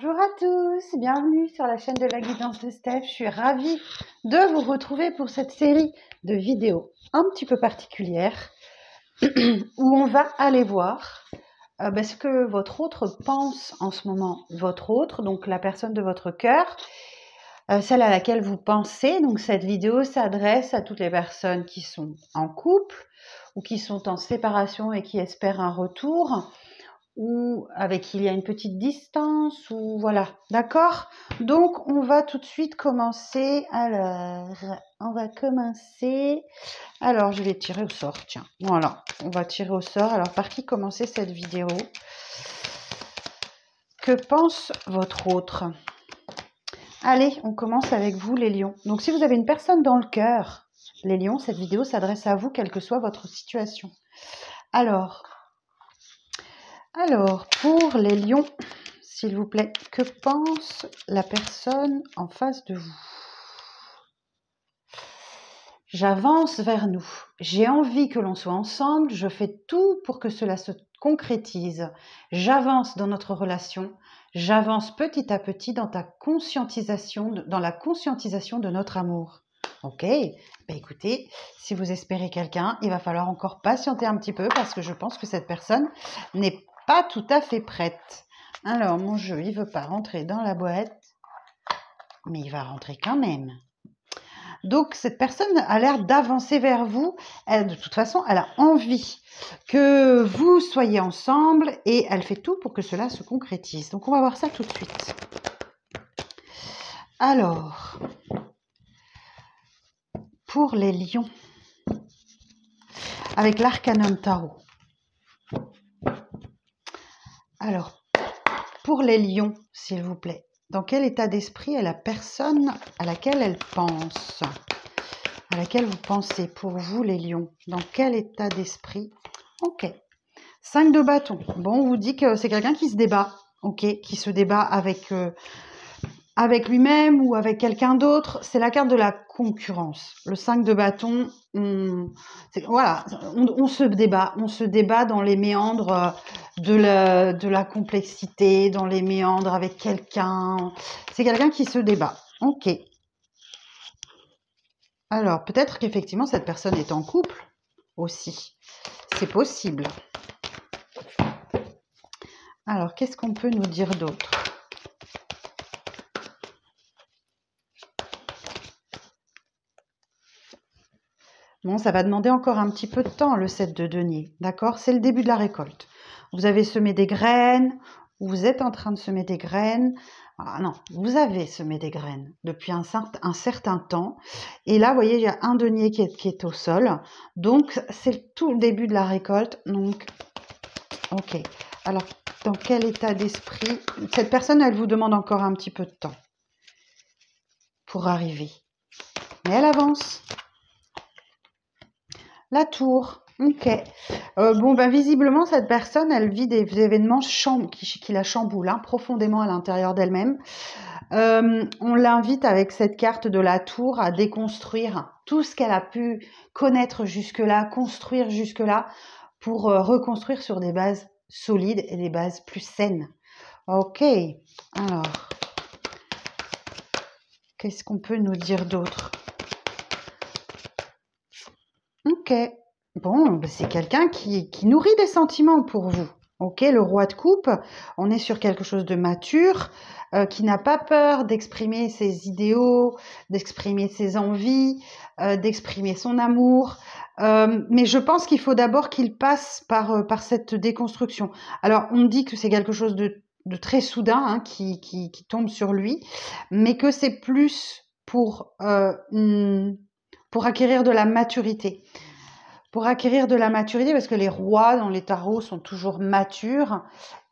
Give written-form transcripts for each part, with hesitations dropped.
Bonjour à tous, bienvenue sur la chaîne de la guidance de Steph. Je suis ravie de vous retrouver pour cette série de vidéos un petit peu particulière où on va aller voir ce que votre autre pense en ce moment. Votre autre, donc la personne de votre cœur, celle à laquelle vous pensez. Donc cette vidéo s'adresse à toutes les personnes qui sont en couple ou qui sont en séparation et qui espèrent un retour, ou avec qui il y a une petite distance, ou voilà, d'accord? Donc, on va tout de suite commencer. Alors, je vais tirer au sort, tiens. Voilà, on va tirer au sort. Alors, par qui commencer cette vidéo? Que pense votre autre? Allez, on commence avec vous, les lions. Donc, si vous avez une personne dans le cœur, les lions, cette vidéo s'adresse à vous, quelle que soit votre situation. Alors, pour les lions, s'il vous plaît, que pense la personne en face de vous? J'avance vers nous. J'ai envie que l'on soit ensemble. Je fais tout pour que cela se concrétise. J'avance dans notre relation. J'avance petit à petit dans la conscientisation de notre amour. Ok, écoutez, si vous espérez quelqu'un, il va falloir encore patienter un petit peu parce que je pense que cette personne n'est pas tout à fait prête. Alors, mon jeu, il veut pas rentrer dans la boîte, mais il va rentrer quand même. Donc, cette personne a l'air d'avancer vers vous. De toute façon, elle a envie que vous soyez ensemble et elle fait tout pour que cela se concrétise. Donc, on va voir ça tout de suite. Alors, pour les lions, avec l'Arcanum Tarot. Alors, pour les lions, s'il vous plaît, dans quel état d'esprit est la personne à laquelle elle pense? À laquelle vous pensez, pour vous les lions? Dans quel état d'esprit? Ok. 5 de bâton. Bon, on vous dit que c'est quelqu'un qui se débat. Ok, qui se débat avec lui-même ou avec quelqu'un d'autre. C'est la carte de la concurrence. Le 5 de bâton, on se débat dans les méandres de la complexité, dans les méandres avec quelqu'un. C'est quelqu'un qui se débat. Ok. Alors, peut-être qu'effectivement, cette personne est en couple aussi. C'est possible. Alors, qu'est-ce qu'on peut nous dire d'autre? Bon, ça va demander encore un petit peu de temps, le 7 de denier, d'accord? C'est le début de la récolte. Vous avez semé des graines, vous êtes en train de semer des graines. Ah non, vous avez semé des graines depuis un certain temps. Et là, vous voyez, il y a un denier qui est au sol. Donc, c'est tout le début de la récolte. Donc, ok. Alors, dans quel état d'esprit? Cette personne, elle vous demande encore un petit peu de temps pour arriver. Mais elle avance. La tour, ok. Visiblement, cette personne, elle vit des événements qui la chamboulent profondément à l'intérieur d'elle-même. On l'invite avec cette carte de la tour à déconstruire tout ce qu'elle a pu connaître jusque-là, construire jusque-là, pour reconstruire sur des bases solides et des bases plus saines. Ok, alors, qu'est-ce qu'on peut nous dire d'autre? Ok, bon, c'est quelqu'un qui nourrit des sentiments pour vous. Ok, le roi de coupe, on est sur quelque chose de mature, qui n'a pas peur d'exprimer ses idéaux, d'exprimer ses envies, d'exprimer son amour. Mais je pense qu'il faut d'abord qu'il passe par cette déconstruction. Alors, on me dit que c'est quelque chose de très soudain qui tombe sur lui, mais que c'est plus pour acquérir de la maturité. Pour acquérir de la maturité, parce que les rois dans les tarots sont toujours matures.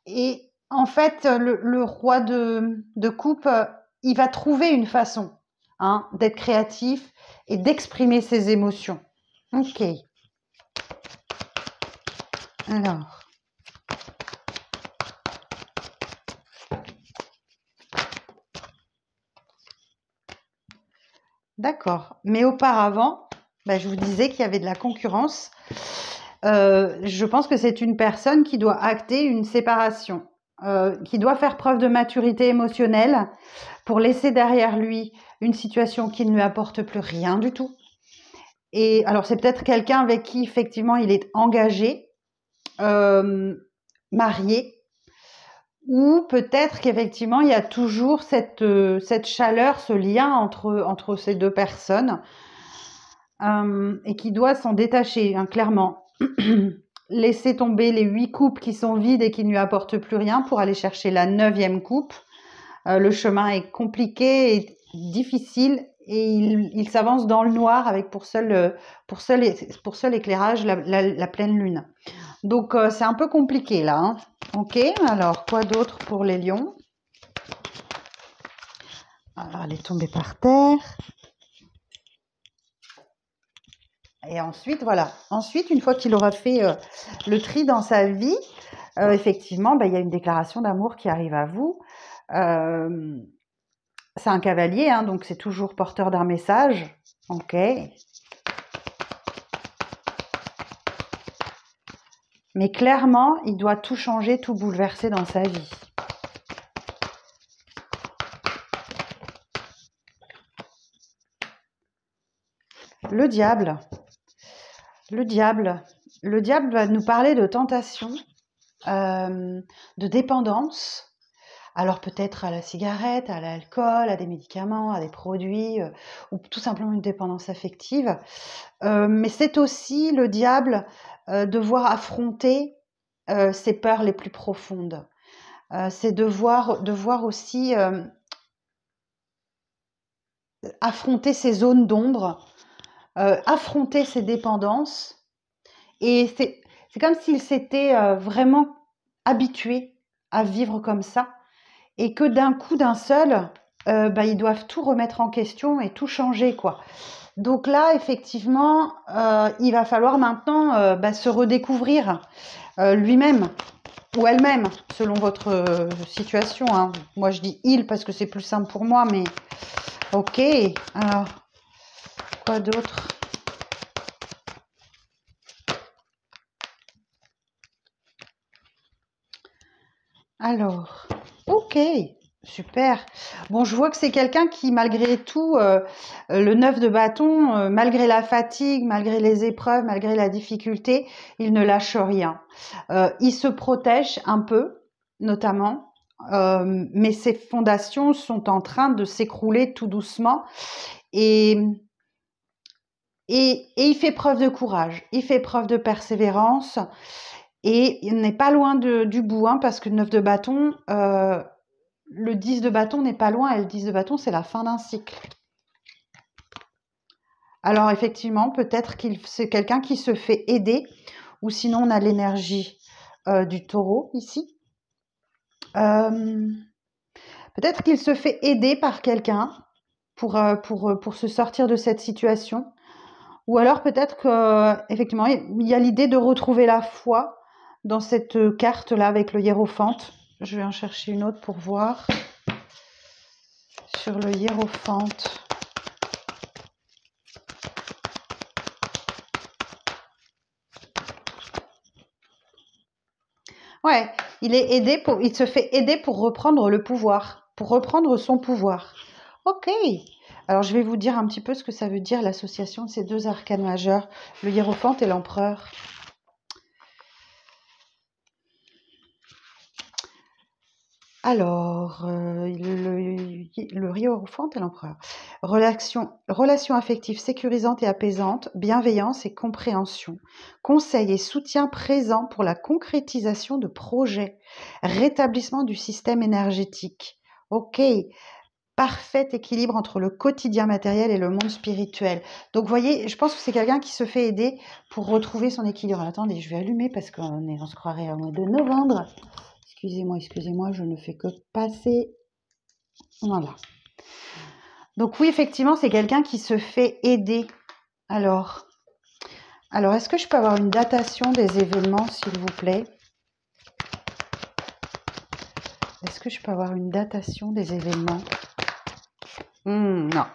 Et en fait, le roi de coupe, il va trouver une façon d'être créatif et d'exprimer ses émotions. Ok. Alors. D'accord. Mais auparavant, je vous disais qu'il y avait de la concurrence. Je pense que c'est une personne qui doit acter une séparation. qui doit faire preuve de maturité émotionnelle pour laisser derrière lui une situation qui ne lui apporte plus rien du tout. Et alors, c'est peut-être quelqu'un avec qui, effectivement, il est engagé, marié, ou peut-être qu'effectivement, il y a toujours cette chaleur, ce lien entre ces deux personnes, et qui doit s'en détacher, hein, clairement. Laisser tomber les 8 coupes qui sont vides et qui ne lui apportent plus rien pour aller chercher la 9e coupe. Le chemin est compliqué et difficile et il s'avance dans le noir avec pour seul éclairage la pleine lune. Donc, c'est un peu compliqué là, hein. Ok, alors quoi d'autre pour les lions? Alors, elle est tombée par terre. Et ensuite, voilà. Ensuite, une fois qu'il aura fait le tri dans sa vie, effectivement, il y a une déclaration d'amour qui arrive à vous. C'est un cavalier, hein, donc c'est toujours porteur d'un message. Ok. Mais clairement, il doit tout changer, tout bouleverser dans sa vie. Le diable. Le diable va nous parler de tentation, de dépendance. Alors peut-être à la cigarette, à l'alcool, à des médicaments, à des produits, ou tout simplement une dépendance affective. Mais c'est aussi le diable devoir affronter ses peurs les plus profondes. C'est devoir aussi affronter ses zones d'ombre, affronter ses dépendances. Et c'est comme s'il s'était vraiment habitué à vivre comme ça. Et que d'un coup, d'un seul, ils doivent tout remettre en question et tout changer, quoi. Donc là, effectivement, il va falloir maintenant se redécouvrir lui-même ou elle-même, selon votre situation, hein. Moi, je dis « il » parce que c'est plus simple pour moi, mais ok. Alors, quoi d'autre? Alors, ok, super. Bon, je vois que c'est quelqu'un qui, malgré tout, le 9 de bâton, malgré la fatigue, malgré les épreuves, malgré la difficulté, il ne lâche rien. Il se protège un peu, notamment, mais ses fondations sont en train de s'écrouler tout doucement. Et il fait preuve de courage, il fait preuve de persévérance. Et il n'est pas loin du bout, hein, parce que le 9 de bâton, le 10 de bâton n'est pas loin, et le 10 de bâton, c'est la fin d'un cycle. Alors effectivement, peut-être c'est quelqu'un qui se fait aider, ou sinon on a l'énergie du taureau ici. Peut-être qu'il se fait aider par quelqu'un pour se sortir de cette situation. Ou alors peut-être qu'effectivement, il y a l'idée de retrouver la foi dans cette carte-là avec le hiérophante. Je vais en chercher une autre pour voir. Sur le hiérophante. Ouais, il se fait aider pour reprendre le pouvoir, pour reprendre son pouvoir. Ok. Alors, je vais vous dire un petit peu ce que ça veut dire l'association de ces deux arcanes majeurs, le hiérophante et l'empereur. Alors, le hiérophante et l'empereur. Relation affective sécurisante et apaisante, bienveillance et compréhension. Conseil et soutien présent pour la concrétisation de projets. Rétablissement du système énergétique. Ok. Parfait équilibre entre le quotidien matériel et le monde spirituel. Donc, vous voyez, je pense que c'est quelqu'un qui se fait aider pour retrouver son équilibre. Attendez, je vais allumer parce on se croirait au mois de novembre. Excusez-moi, je ne fais que passer. Voilà. Donc oui, effectivement, c'est quelqu'un qui se fait aider. Alors, est-ce que je peux avoir une datation des événements, s'il vous plaît? Est-ce que je peux avoir une datation des événements? Non.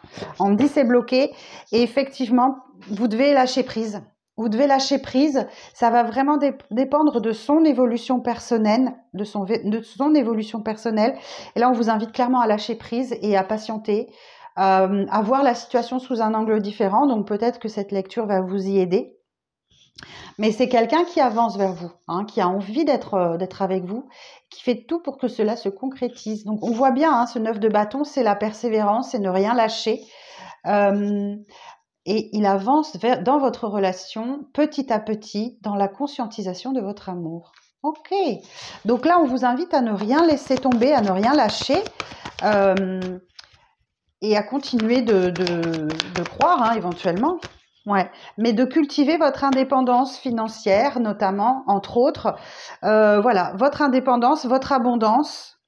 On me dit c'est bloqué. Et effectivement, vous devez lâcher prise. Vous devez lâcher prise. Ça va vraiment dépendre de son évolution personnelle, de son évolution personnelle. Et là, on vous invite clairement à lâcher prise et à patienter, à voir la situation sous un angle différent. Donc, peut-être que cette lecture va vous y aider. Mais c'est quelqu'un qui avance vers vous, hein, qui a envie d'être avec vous, qui fait tout pour que cela se concrétise. Donc, on voit bien, hein, ce 9 de bâton, c'est la persévérance, c'est ne rien lâcher. Et il avance dans votre relation petit à petit dans la conscientisation de votre amour. Ok. Donc là, on vous invite à ne rien laisser tomber, à ne rien lâcher et à continuer de croire, hein, éventuellement. Ouais. Mais de cultiver votre indépendance financière, notamment, entre autres. Voilà, votre indépendance, votre abondance.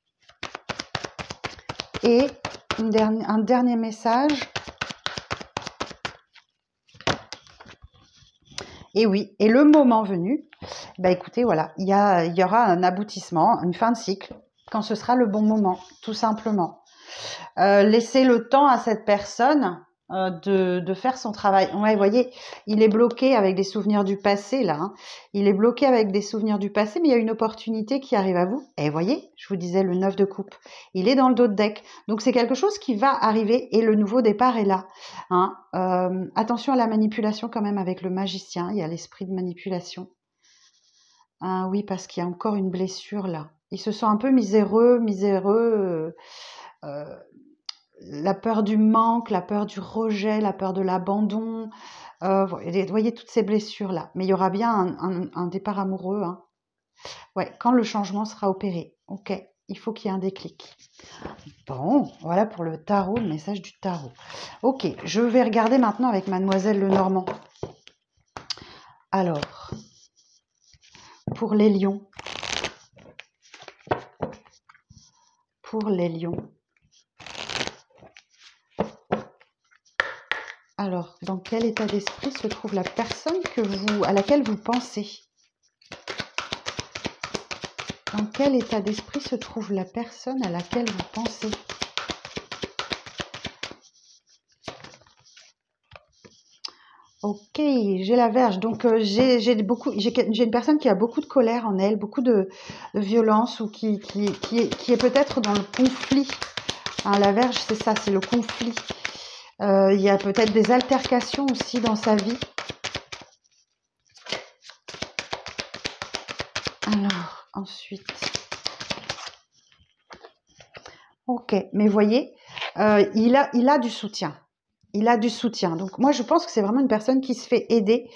Et un dernier message. Et oui, et le moment venu, bah écoutez, voilà, il y aura un aboutissement, une fin de cycle, quand ce sera le bon moment, tout simplement. Laissez le temps à cette personne de faire son travail. Ouais, vous voyez, il est bloqué avec des souvenirs du passé, là. Hein. Il est bloqué avec des souvenirs du passé, mais il y a une opportunité qui arrive à vous. Et vous voyez, je vous disais, le 9 de coupe, il est dans le dos de deck. Donc, c'est quelque chose qui va arriver et le nouveau départ est là. Hein. Attention à la manipulation quand même avec le magicien. Il y a l'esprit de manipulation. Ah, oui, parce qu'il y a encore une blessure, là. Il se sent un peu miséreux. La peur du manque, la peur du rejet, la peur de l'abandon. Vous voyez toutes ces blessures-là. Mais il y aura bien un départ amoureux. Hein. Ouais, quand le changement sera opéré. Ok, il faut qu'il y ait un déclic. Bon, voilà pour le tarot, le message du tarot. Ok, je vais regarder maintenant avec Mademoiselle Lenormand. Alors, pour les lions. Pour les lions. Alors, dans quel état d'esprit se trouve la personne à laquelle vous pensez? Dans quel état d'esprit se trouve la personne à laquelle vous pensez? Ok, j'ai la Vierge. Donc, j'ai une personne qui a beaucoup de colère en elle, beaucoup de violence ou qui est peut-être dans le conflit. Hein, la Vierge, c'est ça, c'est le conflit. Il y a peut-être des altercations aussi dans sa vie. Alors, ensuite. Ok, mais voyez, il a du soutien. Il a du soutien. Donc, moi, je pense que c'est vraiment une personne qui se fait aider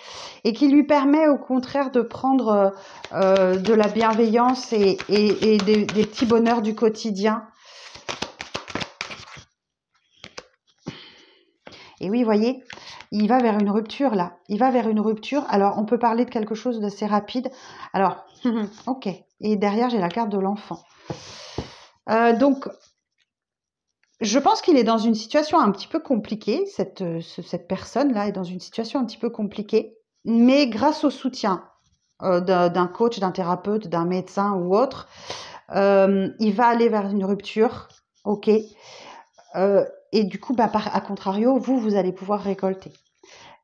et qui lui permet, au contraire, de prendre de la bienveillance et des petits bonheurs du quotidien. Et oui, vous voyez, il va vers une rupture, là. Il va vers une rupture. Alors, on peut parler de quelque chose d'assez rapide. Alors, ok. Et derrière, j'ai la carte de l'enfant. Donc, je pense qu'il est dans une situation un petit peu compliquée. Cette personne-là est dans une situation un petit peu compliquée. Mais grâce au soutien d'un coach, d'un thérapeute, d'un médecin ou autre, il va aller vers une rupture. Ok. Et du coup, à contrario, vous allez pouvoir récolter.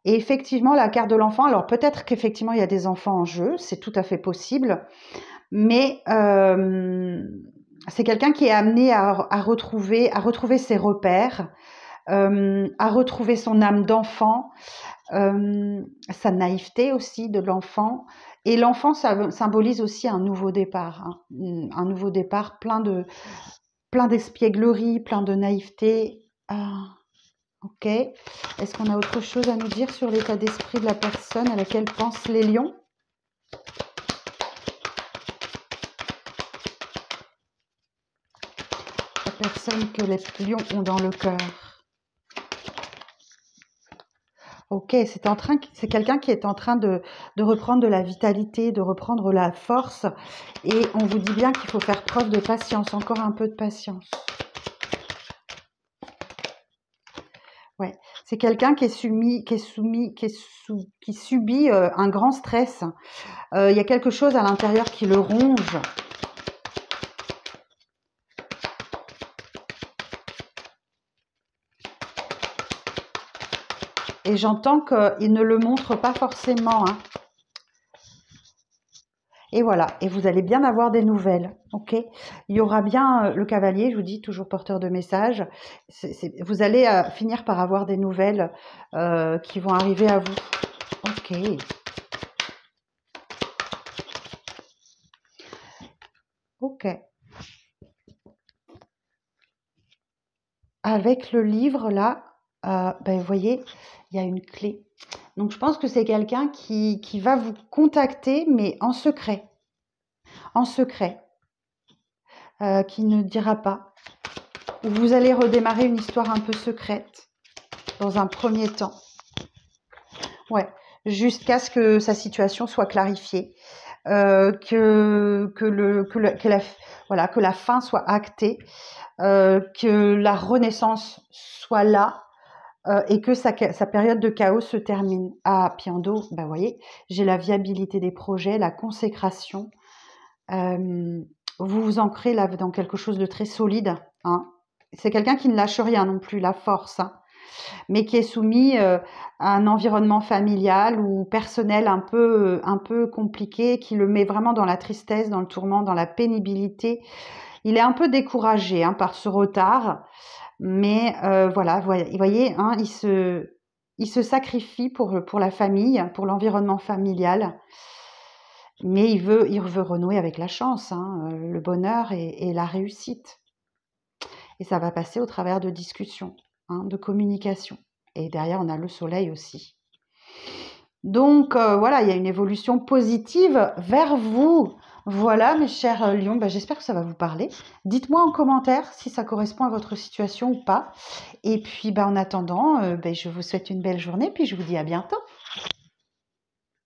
Et effectivement, la carte de l'enfant, alors peut-être qu'effectivement, il y a des enfants en jeu, c'est tout à fait possible, mais c'est quelqu'un qui est amené à retrouver ses repères, à retrouver son âme d'enfant, sa naïveté aussi de l'enfant. Et l'enfant, ça symbolise aussi un nouveau départ, hein, un nouveau départ plein d'espièglerie, plein de naïveté. Ok. Est-ce qu'on a autre chose à nous dire sur l'état d'esprit de la personne à laquelle pensent les lions? La personne que les lions ont dans le cœur. Ok, c'est quelqu'un qui est en train de reprendre de la vitalité, de reprendre la force. Et on vous dit bien qu'il faut faire preuve de patience, encore un peu de patience. Ouais, c'est quelqu'un qui subit un grand stress. Il y a quelque chose à l'intérieur qui le ronge. Et j'entends qu'il ne le montre pas forcément. Hein. Et voilà, et vous allez bien avoir des nouvelles, ok? Il y aura bien le cavalier, je vous dis, toujours porteur de messages. Vous allez finir par avoir des nouvelles qui vont arriver à vous. Ok. Ok. Avec le livre, là, ben, vous voyez, il y a une clé. Donc, je pense que c'est quelqu'un qui va vous contacter, mais en secret. En secret. Qui ne dira pas. Ou vous allez redémarrer une histoire un peu secrète, dans un premier temps. Ouais, jusqu'à ce que sa situation soit clarifiée. Que la fin soit actée, que la renaissance soit là et que sa période de chaos se termine. Ah, puis en dos, bah, vous voyez, j'ai la viabilité des projets, la consécration. Vous vous ancrez là dans quelque chose de très solide. Hein. C'est quelqu'un qui ne lâche rien non plus, la force. Hein, mais qui est soumis à un environnement familial ou personnel un peu compliqué, qui le met vraiment dans la tristesse, dans le tourment, dans la pénibilité. Il est un peu découragé hein, par ce retard, mais voilà, vous voyez, hein, il se sacrifie pour la famille, pour l'environnement familial, mais il veut renouer avec la chance, hein, le bonheur et la réussite. Et ça va passer au travers de discussions, hein, de communication. Et derrière, on a le soleil aussi. Donc, voilà, il y a une évolution positive vers vous. Voilà, mes chers lions, ben, j'espère que ça va vous parler. Dites-moi en commentaire si ça correspond à votre situation ou pas. Et puis, ben, en attendant, ben, je vous souhaite une belle journée, puis je vous dis à bientôt.